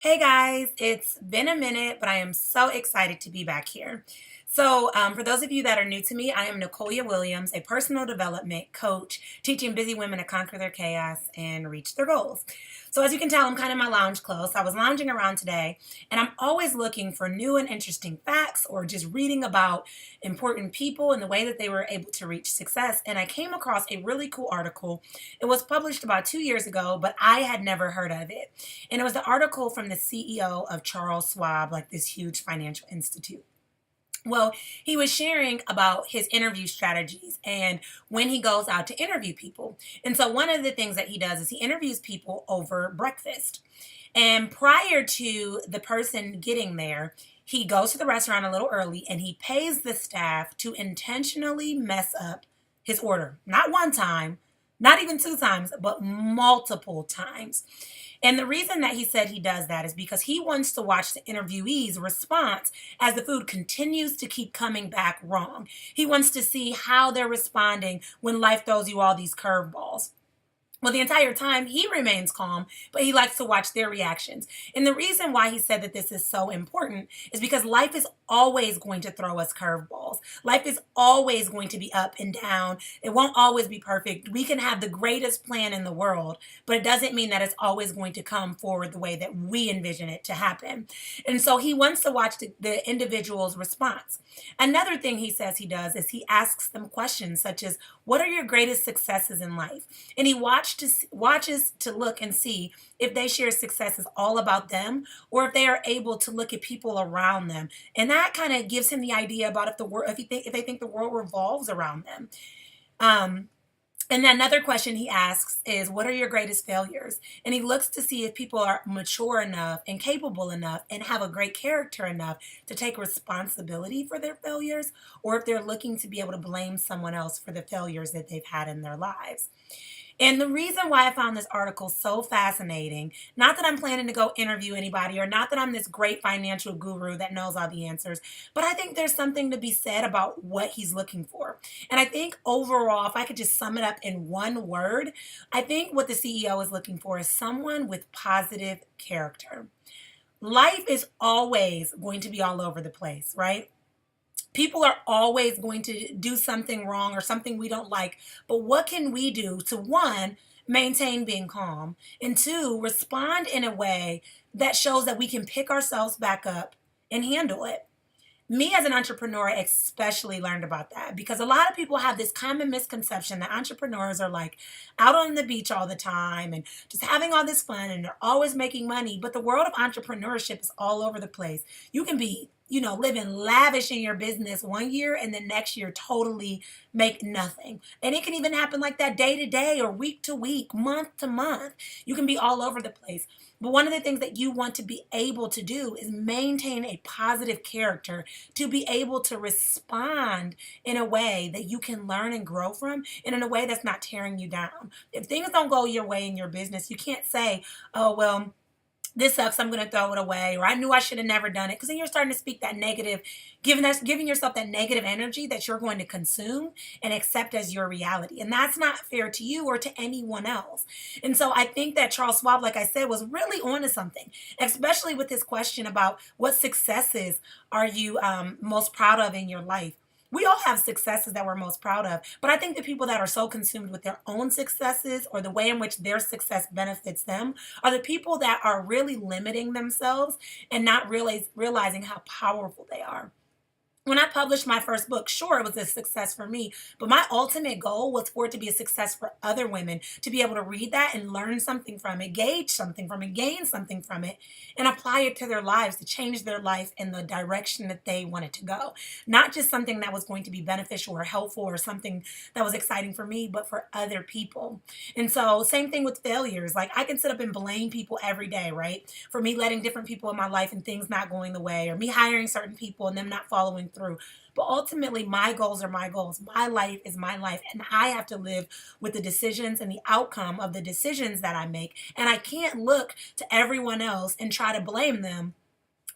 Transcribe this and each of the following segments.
Hey guys, it's been a minute, but I am so excited to be back here. For those of you that are new to me, I am Nicolia Williams, a personal development coach teaching busy women to conquer their chaos and reach their goals. So, as you can tell, I'm kind of in my lounge clothes. I was lounging around today, and I'm always looking for new and interesting facts or just reading about important people and the way that they were able to reach success. And I came across a really cool article. It was published about 2 years ago, but I had never heard of it. And it was the article from the CEO of Charles Schwab, like this huge financial institute. Well, he was sharing about his interview strategies and when he goes out to interview people. And so, one of the things that he does is he interviews people over breakfast. And prior to the person getting there, he goes to the restaurant a little early and he pays the staff to intentionally mess up his order. Not one time, not even two times, but multiple times. And the reason that he said he does that is because he wants to watch the interviewee's response as the food continues to keep coming back wrong. He wants to see how they're responding when life throws you all these curveballs. Well, the entire time he remains calm, but he likes to watch their reactions. And the reason why he said that this is so important is because life is always going to throw us curveballs. Life is always going to be up and down. It won't always be perfect. We can have the greatest plan in the world, but it doesn't mean that it's always going to come forward the way that we envision it to happen. And so he wants to watch the individual's response. Another thing he says he does is he asks them questions such as, what are your greatest successes in life? And he watches to look and see if they share success is all about them or if they are able to look at people around them. And that kind of gives him the idea about if the world, if they think the world revolves around them. Um, and then another question he asks is, what are your greatest failures? And he looks to see if people are mature enough and capable enough and have a great character enough to take responsibility for their failures, or if they're looking to be able to blame someone else for the failures that they've had in their lives. And the reason why I found this article so fascinating, not that I'm planning to go interview anybody or not that I'm this great financial guru that knows all the answers, but I think there's something to be said about what he's looking for. And I think overall, if I could just sum it up in one word, I think what the CEO is looking for is someone with positive character. Life is always going to be all over the place, right? People are always going to do something wrong or something we don't like. But what can we do to, one, maintain being calm, and two, respond in a way that shows that we can pick ourselves back up and handle it? Me as an entrepreneur especially learned about that because a lot of people have this common misconception that entrepreneurs are like out on the beach all the time and just having all this fun and they're always making money. But the world of entrepreneurship is all over the place. You can be, living lavish in your business one year and the next year totally make nothing. And it can even happen like that day to day or week to week, month to month. You can be all over the place. But one of the things that you want to be able to do is maintain a positive character to be able to respond in a way that you can learn and grow from and in a way that's not tearing you down. If things don't go your way in your business, you can't say, oh, well, this sucks, I'm going to throw it away, or I knew I should have never done it. Because then you're starting to speak that negative, giving yourself that negative energy that you're going to consume and accept as your reality. And that's not fair to you or to anyone else. And so I think that Charles Schwab, like I said, was really onto something, especially with this question about what successes are you most proud of in your life. We all have successes that we're most proud of, but I think the people that are so consumed with their own successes or the way in which their success benefits them are the people that are really limiting themselves and not realizing how powerful they are. When I published my first book, sure, it was a success for me, but my ultimate goal was for it to be a success for other women, to be able to read that and learn something from it, gauge something from it, gain something from it, and apply it to their lives to change their life in the direction that they wanted to go. Not just something that was going to be beneficial or helpful or something that was exciting for me, but for other people. And so, same thing with failures. Like, I can sit up and blame people every day, right? For me letting different people in my life and things not going the way, or me hiring certain people and them not following through. But ultimately, my goals are my goals. My life is my life. And I have to live with the decisions and the outcome of the decisions that I make. And I can't look to everyone else and try to blame them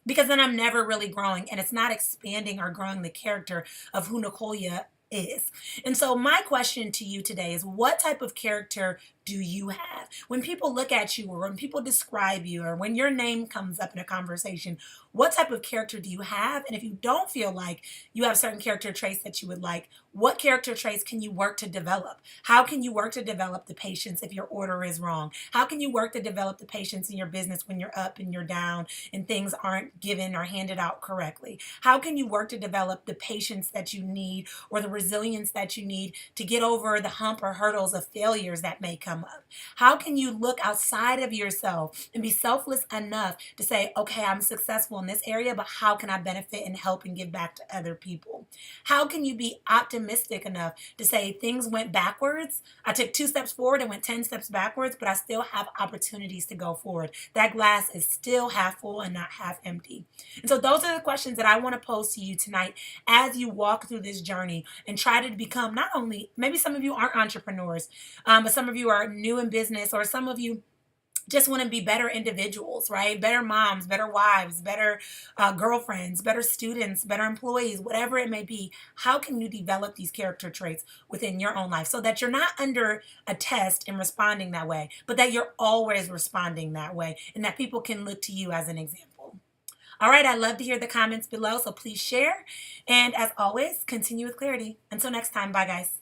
because then I'm never really growing and it's not expanding or growing the character of who Nicolia is. And so my question to you today is, what type of character do you have? When people look at you, or when people describe you, or when your name comes up in a conversation, what type of character do you have? And if you don't feel like you have certain character traits that you would like, what character traits can you work to develop? How can you work to develop the patience if your order is wrong? How can you work to develop the patience in your business when you're up and you're down and things aren't given or handed out correctly? How can you work to develop the patience that you need, or the resilience that you need to get over the hump or hurdles of failures that may come up? How can you look outside of yourself and be selfless enough to say, okay, I'm successful in this area, but how can I benefit and help and give back to other people? How can you be optimistic enough to say things went backwards? I took 2 steps forward and went 10 steps backwards, but I still have opportunities to go forward. That glass is still half full and not half empty. And so those are the questions that I want to pose to you tonight as you walk through this journey and try to become, not only, maybe some of you aren't entrepreneurs, but some of you are new in business, or some of you just want to be better individuals, right? Better moms, better wives, better girlfriends, better students, better employees, whatever it may be. How can you develop these character traits within your own life so that you're not under a test and responding that way, but that you're always responding that way, and that people can look to you as an example? All right, I'd love to hear the comments below, so please share. And as always, continue with clarity. Until next time, bye guys.